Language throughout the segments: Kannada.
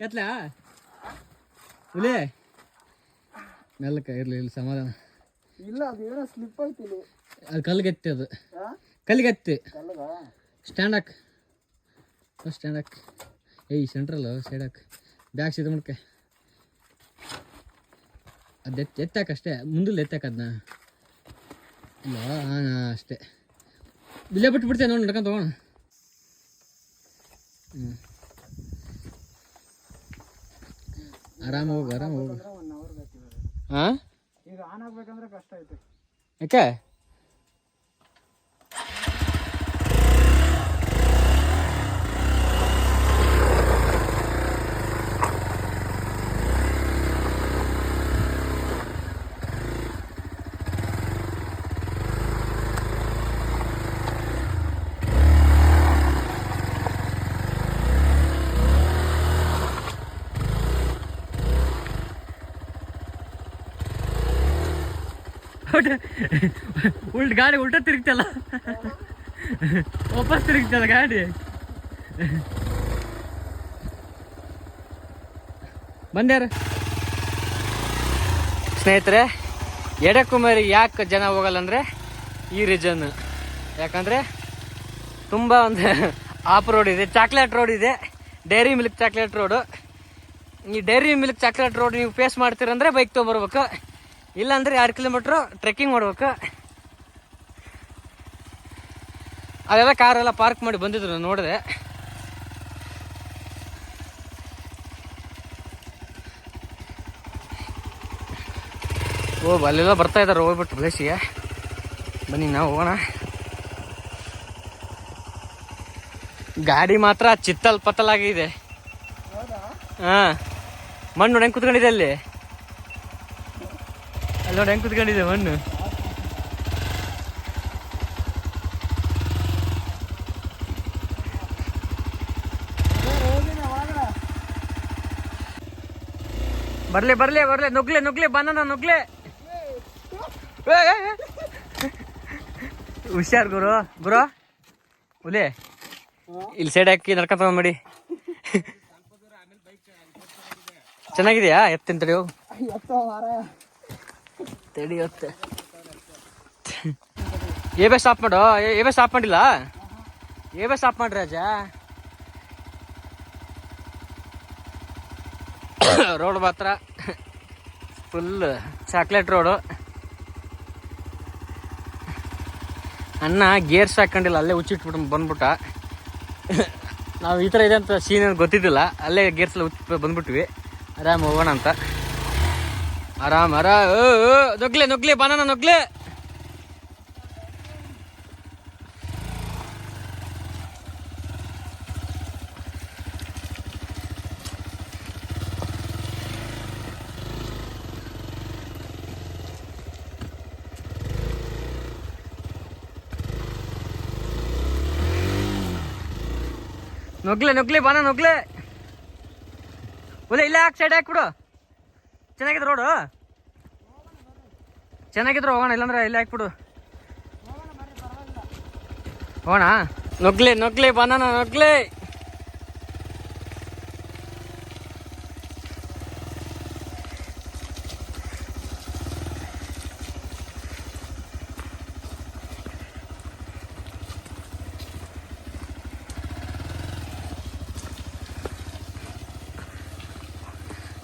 ಎತ್ಲ ಹುಲಿ ಮೆಲ್ಲಕ ಇರ್ಲಿ ಇಲ್ಲಿ ಸಮಾಧಾನ ಇಲ್ಲ ಅದೇನೋ ಸ್ಲಿಪ್ ಆಯ್ತು ಇಲ್ಲಿ ಅದು ಕಲ್ಲಿಗೆತ್ತಿ ಅದು ಕಲ್ಲಿಗೆತ್ತಿ ಸ್ಟ್ಯಾಂಡ್ ಹಾಕ್ ಸ್ಟ್ಯಾಂಡ್ ಹಾಕ್ ಏಯ್ ಸೆಂಟ್ರಲ್ ಸೈಡ್ ಹಾಕ್ ಬ್ಯಾಗ್ ಸೀದ ಮಾಡ್ಕೆ ಅದು ಎತ್ತಾಕಷ್ಟೇ ಮುಂದಲ್ಲ ಎತ್ತಾಕ ಅದನ್ನ ಇಲ್ಲ ಹಾಂ ಅಷ್ಟೇ ಇಲ್ಲೇ ಬಿಟ್ಬಿಡ್ತೇನೆ ನೋಡಿ ನಡ್ಕೊಂಡು ತಗೋಣ ಹ್ಞೂ ಆರಾಮ ಹೋಗು ಹಾಂ ಈಗ ಆನ್ ಆಗ್ಬೇಕಂದ್ರೆ ಕಷ್ಟ ಐತೆ ಯಾಕೆ ಗಾಡಿ ಉಲ್ಟಾ ತಿರುಗ್ತಲ್ಲ ವಾಪಸ್ ತಿರುಗ್ತಲ್ಲ ಗಾಡಿ ಬಂದ್ಯಾರ ಸ್ನೇಹಿತರೆ ಎಡೆಕುಮಾರಿ ಯಾಕೆ ಜನ ಹೋಗಲ್ಲ ಅಂದರೆ ಈ ರೀಸನ್ ಯಾಕಂದರೆ ತುಂಬ ಒಂದು ಆಫ್ ರೋಡ್ ಇದೆ ಚಾಕ್ಲೇಟ್ ರೋಡ್ ಇದೆ ಡೈರಿ ಮಿಲ್ಕ್ ಚಾಕ್ಲೇಟ್ ರೋಡು ಈ ಡೈರಿ ಮಿಲ್ಕ್ ಚಾಕ್ಲೇಟ್ ರೋಡ್ ನೀವು ಫೇಸ್ ಮಾಡ್ತೀರಂದ್ರೆ ಬೈಕ್ ತೊಗೊಂಬರ್ಬೇಕು ಇಲ್ಲಾಂದ್ರೆ 2 ಕಿಲೋಮೀಟ್ರು ಟ್ರೆಕ್ಕಿಂಗ್ ಮಾಡ್ಬೇಕು ಅದೆಲ್ಲ ಕಾರೆಲ್ಲ ಪಾರ್ಕ್ ಮಾಡಿ ಬಂದಿದ್ರು ನಾನು ನೋಡಿದೆ ಅಲ್ಲೆಲ್ಲ ಬರ್ತಾ ಇದ್ದಾರೆ ಹೋಗ್ಬಿಟ್ಟು ಪ್ಲೇಸಿಗೆ ಬನ್ನಿ ನಾವು ಹೋಗೋಣ ಗಾಡಿ ಮಾತ್ರ ಚಿತ್ತಲ್ ಪತ್ತಲಾಗಿದೆ ಹಾಂ ಮಣ್ಣು ನೋಡಿ ಹೆಂಗೆ ಕುತ್ಕೊಂಡಿದೆ ಅಲ್ಲಿ ನೋಡಿ ಹೆಂಗೆ ಕುತ್ಕೊಂಡಿದೆ ಮಣ್ಣು ಬರ್ಲಿ ಬರ್ಲಿ ಬರ್ಲಿ ನುಗ್ಲೆ ನುಗ್ಲೆ ಬನಾನ ನುಗ್ಲೆ ಹುಷಾರ್ ಗುರು ಗುರು ಹುಲಿ ಇಲ್ಲಿ ಸೈಡ್ ಹಾಕಿ ನಡ್ಕೊಂತ ಮಾಡಿ ಚೆನ್ನಾಗಿದೆಯಾ ಎತ್ತಿನ ತಡಿ ಹೋಗು ತಡಿ ಹೊತ್ತೆ ಏಬೇ ಸ್ಟಾಪ್ ಮಾಡು ಏಬೇ ಸ್ಟಾಪ್ ಮಾಡಿಲ್ಲ ಏಬೇ ಸ್ಟಾಪ್ ಮಾಡ್ರಿ ರಾಜ ರೋಡ್ ಮಾತ್ರ ಫುಲ್ ಚಾಕ್ಲೇಟ್ ರೋಡು ಅಣ್ಣ ಗೇರ್ಸ್ ಹಾಕೊಂಡಿಲ್ಲ ಅಲ್ಲೇ ಹುಚ್ಚಿಟ್ಬಿಟ್ಟು ಬಂದ್ಬಿಟ್ಟ ನಾವು ಈ ಥರ ಇದೆ ಅಂತ ಸೀನ್ ಗೊತ್ತಿದ್ದಿಲ್ಲ ಅಲ್ಲೇ ಗೇರ್ಸ್ ಎಲ್ಲ ಬಂದ್ಬಿಟ್ವಿ ಆರಾಮ್ ಹೋಗೋಣ ಅಂತ ಆರಾಮ್ ನುಗ್ಲೆ ನುಗ್ಲೆ ಬನಾನ ನುಗ್ಲೆ ನುಗ್ಲೆ ನುಗ್ಲೆ ಬನ ನುಗ್ಲೆ ಒಲೆ ಇಲ್ಲ ಹಾಕಿ ಸೈಡ್ ಹಾಕ್ಬಿಡು ಚೆನ್ನಾಗಿದ್ರು ರೋಡು ಚೆನ್ನಾಗಿದ್ರು ಹೋಗೋಣ ಇಲ್ಲಾಂದ್ರೆ ಇಲ್ಲಿ ಹಾಕ್ಬಿಡು ಹೋಗೋಣ ನುಗ್ಲೆ ನುಗ್ಲೆ ಬನಾನ ನುಗ್ಲೆ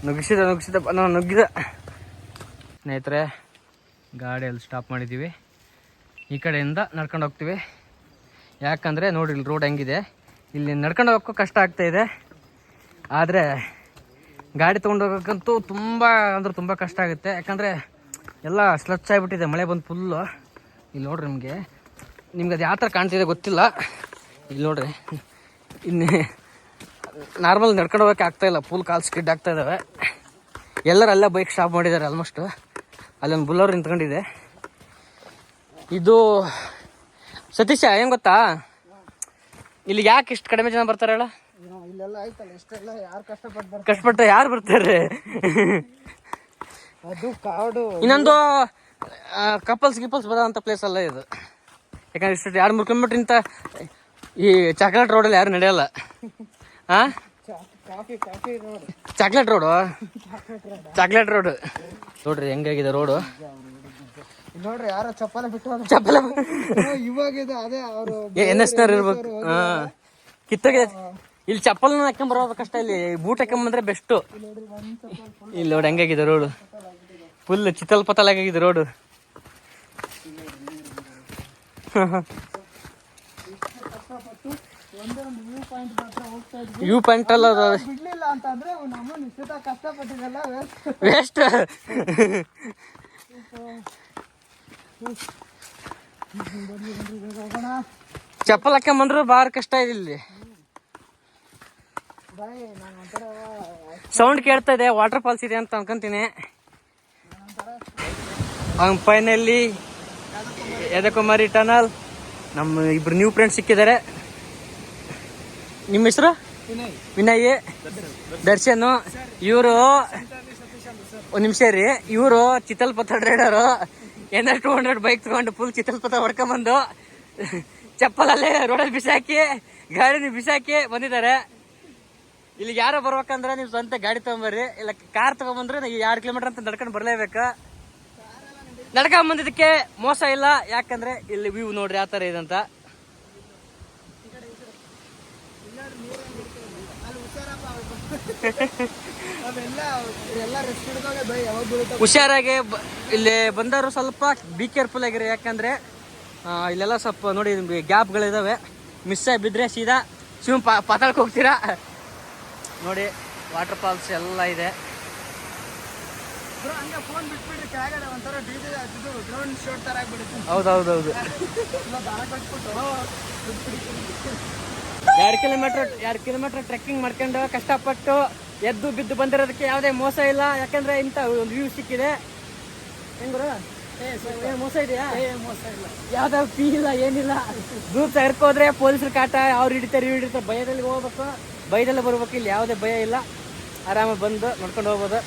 ನುಗ್ಗಿಸಿದ ನಾವು ನುಗ್ಗಿದ ಸ್ನೇಹಿತರೆ ಗಾಡಿಯಲ್ಲಿ ಸ್ಟಾಪ್ ಮಾಡಿದ್ದೀವಿ ಈ ಕಡೆಯಿಂದ ನಡ್ಕೊಂಡು ಹೋಗ್ತೀವಿ ಯಾಕಂದರೆ ನೋಡಿ ಇಲ್ಲಿ ರೋಡ್ ಹೆಂಗಿದೆ ಇಲ್ಲಿ ನಡ್ಕೊಂಡು ಹೋಗೋಕ್ಕೂ ಕಷ್ಟ ಆಗ್ತಾಯಿದೆ ಆದರೆ ಗಾಡಿ ತೊಗೊಂಡು ಹೋಗೋಕ್ಕಂತೂ ತುಂಬ ಅಂದ್ರೆ ತುಂಬ ಕಷ್ಟ ಆಗುತ್ತೆ ಯಾಕಂದರೆ ಎಲ್ಲ ಸ್ಲಚ್ ಆಗಿಬಿಟ್ಟಿದೆ ಮಳೆ ಬಂದು ಫುಲ್ಲು ಇಲ್ಲಿ ನೋಡ್ರಿ ನಿಮ್ಗೆ ಅದು ಯಾವ ಥರ ಕಾಣ್ತಿದೆ ಗೊತ್ತಿಲ್ಲ ಇಲ್ಲಿ ನೋಡ್ರಿ ಇನ್ನು ನಾರ್ಮಲ್ ನಡ್ಕೊಂಡು ಹೋಗೋಕ್ಕೆ ಆಗ್ತಾಯಿಲ್ಲ ಫುಲ್ ಕಾಲು ಸ್ಕಿಡ್ ಆಗ್ತಾ ಇದ್ದಾವೆ ಎಲ್ಲರೂ ಅಲ್ಲೇ ಬೈಕ್ ಸ್ಟಾಪ್ ಮಾಡಿದ್ದಾರೆ ಆಲ್ಮೋಸ್ಟು ಅಲ್ಲೊಂದು ಬುಲ್ಲರ್ ನಿಂತ್ಕೊಂಡಿದೆ ಇದು ಸತೀಶ ಏನು ಗೊತ್ತಾ ಇಲ್ಲಿ ಯಾಕೆ ಇಷ್ಟು ಕಡಿಮೆ ಜನ ಬರ್ತಾರೆ ಹೇಳ ಇಲ್ಲೆಲ್ಲ ಆಯ್ತಲ್ಲ ಇಷ್ಟೆಲ್ಲ ಯಾರು ಕಷ್ಟಪಟ್ಟು ಯಾರು ಬರ್ತಾರೆ ಅದು ಕಾಡು ಇನ್ನೊಂದು ಕಪಲ್ಸ್ ಬರೋ ಅಂಥ ಪ್ಲೇಸ್ ಅಲ್ಲ ಇದು ಯಾಕಂದ್ರೆ ಇಷ್ಟು 2-3 ಕಿಲೋಮೀಟ್ರ್ ಇಂತ ಈ ಚಾಕ್ಲೇಟ್ ರೋಡಲ್ಲಿ ಯಾರು ನಡೆಯಲ್ಲ ಹಾಂ coffee coffee road chocolate road chocolate road ನೋಡ್ರಿ ಹೆಂಗಾಗಿದೆ ರೋಡು. ನೋಡ್ರಿ ಯಾರೋ ಚಪ್ಪಲ ಬಿಟ್ಟು ಚಪ್ಪಲ ಇವಾಗಿದೆ ಅದೇ ಅವರು ಎನ್ಎಸ್ನವ್ರು ಇರ್ಬೇಕು. ಹಾ ಕಿತ್ತಾಗ ಇಲ್ಲಿ ಚಪ್ಪಲ್ ಹಾಕೊಂಡ್ ಬರೋದು ಕಷ್ಟ, ಇಲ್ಲಿ ಬೂಟ್ ಹಾಕೊಂಬಂದ್ರೆ ಬೆಸ್ಟ್. ಇಲ್ಲಿ ನೋಡಿ ಹೆಂಗಾಗಿದೆ ರೋಡು, ಫುಲ್ ಚಿತ್ತಲ್ ಪತಲ್ ಆಗಿದೆ ರೋಡು. ವ್ಯೂ ಪಾಯಿಂಟ್ ಅಲ್ಲ ಬಿಡ್ಲಿಲ್ಲ ಅಂತಂದ್ರೆ ನಮ್ಮ ನಿಶ್ಚಿತ ಕಷ್ಟಪಟ್ಟಿದ್ದೆಲ್ಲ ವೇಸ್ಟ್. ಚಪ್ಪಲ್ ಹಾಕೊಂಬಂದ್ರು ಬಾಳ ಕಷ್ಟ ಇದೆ. ಇಲ್ಲಿ ಸೌಂಡ್ ಕೇಳ್ತಾ ಇದೆ, ವಾಟರ್ ಫಾಲ್ಸ್ ಇದೆ ಅಂತ ಅನ್ಕೊಂತೀನಿ. Finally Yedakumari tunnel. ನಮ್ಮ ಇಬ್ರು ನ್ಯೂ ಫ್ರೆಂಡ್ಸ್ ಸಿಕ್ಕಿದ್ದಾರೆ. ನಿಮ್ಮ ಹೆಸರು? ವಿನಯ್, ದರ್ಶನ್. ಇವರು ಒಂದ್ ನಿಮಿಷ ರೀ, ಇವರು ಚಿತ್ತಲ್ಪತ್ರ ರೈಡರು. ಏನಾರ 200 ಬೈಕ್ ತಗೊಂಡು ಫುಲ್ ಚಿತ್ತಲ್ಪತ್ರ ಹೊಡ್ಕೊಂಬಂದು ಚಪ್ಪಲಲ್ಲೇ ರೋಡಲ್ಲಿ ಬಿಸಾಕಿ, ಗಾಡಿನ ಬಿಸಾಕಿ ಬಂದಿದ್ದಾರೆ. ಇಲ್ಲಿಗೆ ಯಾರೋ ಬರ್ಬೇಕಂದ್ರೆ ನೀವು ಸ್ವಂತ ಗಾಡಿ ತಗೊಂಬರ್ರಿ, ಇಲ್ಲ ಕಾರ್ ತಗೊಂಬಂದ್ರೆ 2 ಕಿಲೋಮೀಟರ್ ಅಂತ ನಡ್ಕೊಂಡು ಬರ್ಲೇಬೇಕು. ನಡ್ಕೊಂಡ್ ಬಂದಿದ್ದಕ್ಕೆ ಮೋಸ ಇಲ್ಲ, ಯಾಕಂದ್ರೆ ಇಲ್ಲಿ ವ್ಯೂ ನೋಡ್ರಿ ಯಾವ ತರ ಇದೆ ಅಂತ. ಹುಷಾರಾಗಿ ಇಲ್ಲಿ ಬಂದವರು ಸ್ವಲ್ಪ ಬಿ ಕೇರ್ಫುಲ್ ಆಗಿರಿ, ಯಾಕಂದ್ರೆ ಇಲ್ಲೆಲ್ಲ ಸ್ವಲ್ಪ ನೋಡಿ ಗ್ಯಾಪ್ಗಳಿದಾವೆ. ಮಿಸ್ ಆಗಿ ಬಿದ್ರೆ ಸೀದಾ ಪಾತಾಳಕ್ಕೆ ಹೋಗ್ತೀರಾ. ನೋಡಿ ವಾಟರ್ ಫಾಲ್ಸ್ ಎಲ್ಲ ಇದೆ. ಹೌದೌದೌದು. 2 ಕಿಲೋಮೀಟರ್ ಟ್ರೆಕ್ಕಿಂಗ್ ಮಾಡ್ಕೊಂಡು ಕಷ್ಟಪಟ್ಟು ಎದ್ದು ಬಿದ್ದು ಬಂದಿರೋದಕ್ಕೆ ಯಾವುದೇ ಮೋಸ ಇಲ್ಲ, ಯಾಕಂದ್ರೆ ಇಂಥ ಒಂದು ವ್ಯೂ ಸಿಕ್ಕಿದೆ. ಹೆಂಗ್ರು ಮೋಸ ಇದೆಯಾ? ಯಾವ್ದಾವ್ ಫೀ ಇಲ್ಲ, ಏನಿಲ್ಲ. ದೂರ ತೆಗೆದ್ಕೋದ್ರೆ ಪೊಲೀಸರು ಕಾಟ, ಅವ್ರು ಹಿಡಿತಾರೆ ಇವ್ರು ಹಿಡಿತಾರೆ, ಭಯದಲ್ಲಿ ಹೋಗ್ಬೇಕು, ಭಯದಲ್ಲೇ ಬರ್ಬೇಕು. ಇಲ್ಲಿ ಯಾವುದೇ ಭಯ ಇಲ್ಲ, ಆರಾಮಾಗಿ ಬಂದು ನೋಡ್ಕೊಂಡು ಹೋಗ್ಬೋದು.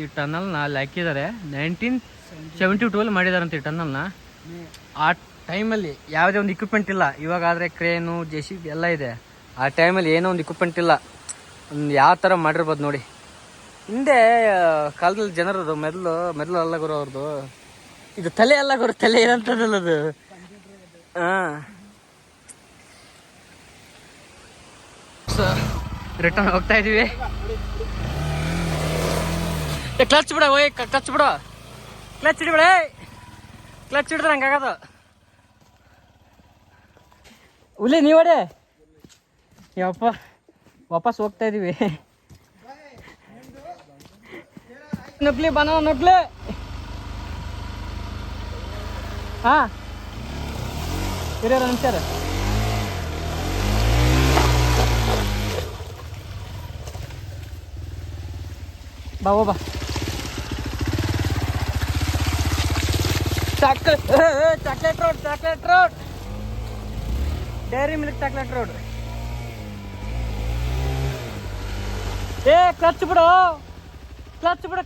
ಈ ಟನಲ್ನ ಅಲ್ಲಿ ಹಾಕಿದ್ದಾರೆ 1972 ಮಾಡಿದಾರಂತ ಈ ಟನಲ್ನ. ಆ ಟೈಮಲ್ಲಿ ಯಾವುದೇ ಒಂದು ಇಕ್ವಿಪ್ಮೆಂಟ್ ಇಲ್ಲ. ಇವಾಗ ಆದರೆ ಕ್ರೇನು, JCB ಎಲ್ಲ ಇದೆ. ಆ ಟೈಮಲ್ಲಿ ಏನೋ ಒಂದು ಇಕ್ವಿಪ್ಮೆಂಟ್ ಇಲ್ಲ. ಒಂದು ಯಾವ ಥರ ಮಾಡಿರ್ಬೋದು ನೋಡಿ. ಹಿಂದೆ ಕಾಲದಲ್ಲಿ ಜನರದು ಮೆದಲು ಅಲ್ಲ ಗುರು ಅವ್ರದ್ದು, ಇದು ತಲೆ ಅಲ್ಲ ಗುರು, ತಲೆ ಏನಂತದಲ್ಲ ಅದು. ಹಾಂ, ರಿಟರ್ನ್ ಹೋಗ್ತಾ ಇದೀವಿ. ಕ್ಲಚ್ ಬಿಡ, ಓಯ್ ಕ್ಲಚ್ ಬಿಡ, ಕ್ಲಚ್ ಹಿಡಿಬೇಡ, ಕ್ಲಚ್ ಹಿಡಿದ್ರೆ ಹಂಗಾಗದು. ಉಲಿ ನೀವಡೆ ಯಪ್ಪ, ವಾಪಸ್ ಹೋಗ್ತಾ ಇದೀವಿ. ನುಗ್ಲಿ ಬನ ನುಗ್ಲಿ. ಹಾ ಇರೋರ ನಿಮಿಷ ಬಾ ಬಾ. Chocolate road, dairy milk chocolate road. Clutch ಬಿಡು,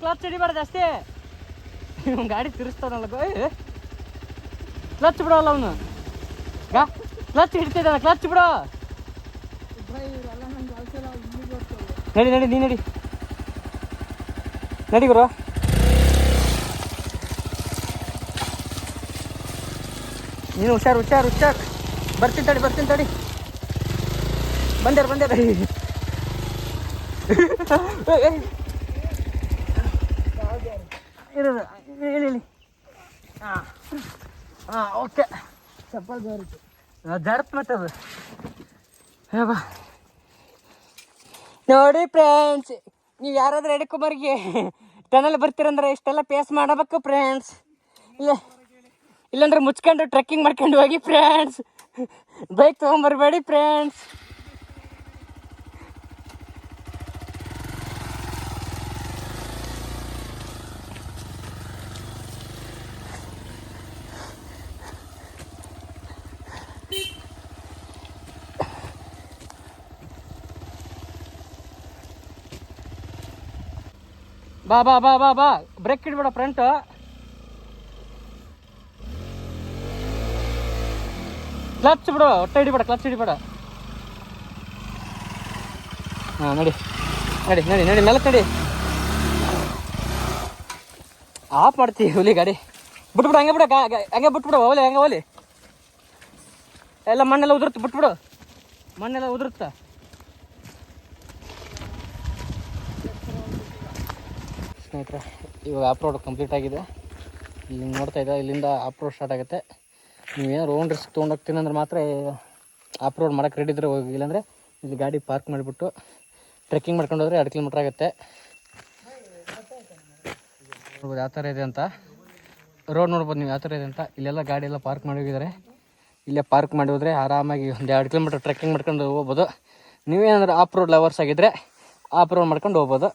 ಕ್ಲಚ್ ಹಿಡಿಬೇಡ ಜಾಸ್ತಿ. ಗಾಡಿ ತಿರ್ಸ್ತಾನಲ್ಲ, ಕ್ಲಚ್ ಬಿಡೋಲ್ಲ ಅವನು. ಕ್ಲಚ್ ಹಿಡ್ತಿದ್ದಾನೆ, ಕ್ಲಚ್ ಬಿಡು. ನಡಿ ನೀ ನಡಿ ಗುರು. ನೀನು ಹುಷಾರು. ಬರ್ತೀನಿ ತಡಿ. ಬಂದೇರ ಇರೋದು ಹೇಳಿ. ಹಾಂ ಓಕೆ. ಚಪ್ಪಲ್ ಜಾರತ್ ಮತ್ತದು. ಬಾ ನೋಡಿ ಫ್ರೆಂಡ್ಸ್, ನೀವು ಯಾರಾದ್ರೂ ಯದಕುಮಾರಿಗೆ ಟನಲ್ ಬರ್ತೀರಂದ್ರೆ ಇಷ್ಟೆಲ್ಲ ಫೇಸ್ ಮಾಡಬೇಕು ಫ್ರೆಂಡ್ಸ್. ಇಲ್ಲಾಂದ್ರೆ ಮುಚ್ಕೊಂಡು ಟ್ರೆಕ್ಕಿಂಗ್ ಮಾಡ್ಕೊಂಡು ಹೋಗಿ ಫ್ರೆಂಡ್ಸ್. ಬೈಕ್ ತೊಗೊಂಬರ್ಬೇಡಿ ಫ್ರೆಂಡ್ಸ್. ಬಾ ಬ್ರೇಕ್ ಹಿಡ್ಬೇಡ ಫ್ರಂಟ್. ಕ್ಲಚ್ ಬಿಡು, ಹೊಟ್ಟೆ ಹಿಡಿಬೇಡ, ಕ್ಲಚ್ ಹಿಡಿಬೇಡ. ಹಾಂ ನಡಿ ನಡಿ ನಡಿ ನಡಿ ಮೆಲ್ಲಕ್ಕೆ ನಡಿ. ಆಫ್ ಮಾಡ್ತೀವಿ ಹುಲಿ ಗಾಡಿ. ಬಿಟ್ಬಿಡು ಹಂಗೆ ಬಿಡ, ಹಂಗೆ ಬಿಟ್ಬಿಡು ಓಲಿ, ಹಂಗೆ ಓಲಿ. ಎಲ್ಲ ಮಣ್ಣೆಲ್ಲ ಉದುರುತ್ತೆ, ಬಿಟ್ಬಿಡು, ಮಣ್ಣೆಲ್ಲ ಉದುರುತ್ತೆ. ಸ್ನೇಹಿತರೆ ಇವಾಗ ಆಫ್ ರೋಡ್ ಕಂಪ್ಲೀಟ್ ಆಗಿದೆ. ಇಲ್ಲಿ ನೋಡ್ತಾ ಇದ್ದ ಇಲ್ಲಿಂದ ಆಫ್ ರೋಡ್ ಸ್ಟಾರ್ಟ್ ಆಗುತ್ತೆ. ನೀವೇನು ರೋಡ್ ರಿಸ್ಕ್ ತೊಗೊಂಡೋಗ್ತೀನಿ ಅಂದ್ರೆ ಮಾತ್ರ ಆಫ್ ರೋಡ್ ಮಾಡೋಕ್ಕೆ ರೆಡಿ ಇದ್ರೆ ಹೋಗಿ, ಇಲ್ಲಾಂದರೆ ಇಲ್ಲಿ ಗಾಡಿ ಪಾರ್ಕ್ ಮಾಡಿಬಿಟ್ಟು ಟ್ರೆಕ್ಕಿಂಗ್ ಮಾಡ್ಕೊಂಡು ಹೋದರೆ 2 ಕಿಲೋಮೀಟ್ರ್ ಆಗುತ್ತೆ. ನೋಡ್ಬೋದು ಯಾವ ಥರ ಇದೆ ಅಂತ, ರೋಡ್ ನೋಡ್ಬೋದು ನೀವು ಯಾವ ಥರ ಇದೆ ಅಂತ. ಇಲ್ಲೆಲ್ಲ ಗಾಡಿ ಎಲ್ಲ ಪಾರ್ಕ್ ಮಾಡಿ ಹೋಗಿದ್ದಾರೆ. ಇಲ್ಲೇ ಪಾರ್ಕ್ ಮಾಡಿ ಹೋದರೆ ಆರಾಮಾಗಿ ಒಂದು 2 ಕಿಲೋಮೀಟ್ರ್ ಟ್ರೆಕ್ಕಿಂಗ್ ಮಾಡ್ಕೊಂಡು ಹೋಗ್ಬೋದು. ನೀವೇನಾದ್ರೂ ಆಫ್ ರೋಡ್ ಲವರ್ಸ್ ಆಗಿದ್ದರೆ ಆಫ್ ರೋಡ್ ಮಾಡ್ಕೊಂಡು ಹೋಗ್ಬೋದು.